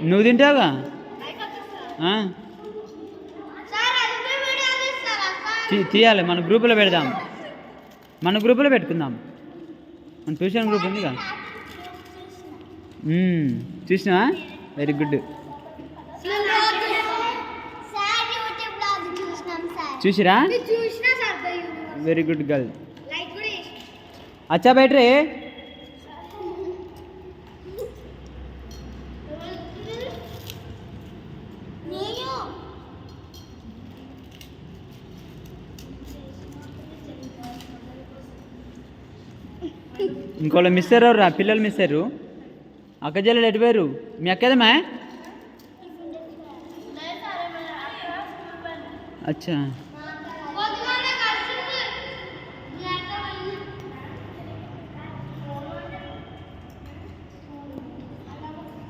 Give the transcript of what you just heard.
నువ్వు తింటావుగా. తీయాలి, మన గ్రూపులో పెడదాం, మన గ్రూపులో పెట్టుకుందాం. మన ట్యూషన్ గ్రూప్ ఉందిగా. చూసినా, వెరీ గుడ్. చూసిరా, వెరీ గుడ్ గర్ల్. అచ్చా బయట రే. ఇంకోళ్ళు మిస్ అయ్యారు రా, పిల్లలు మిస్ అయ్యారు. అక్క చెల్లెలు ఎటుపోయారు? మీ అక్కదమ్మా? అచ్చా.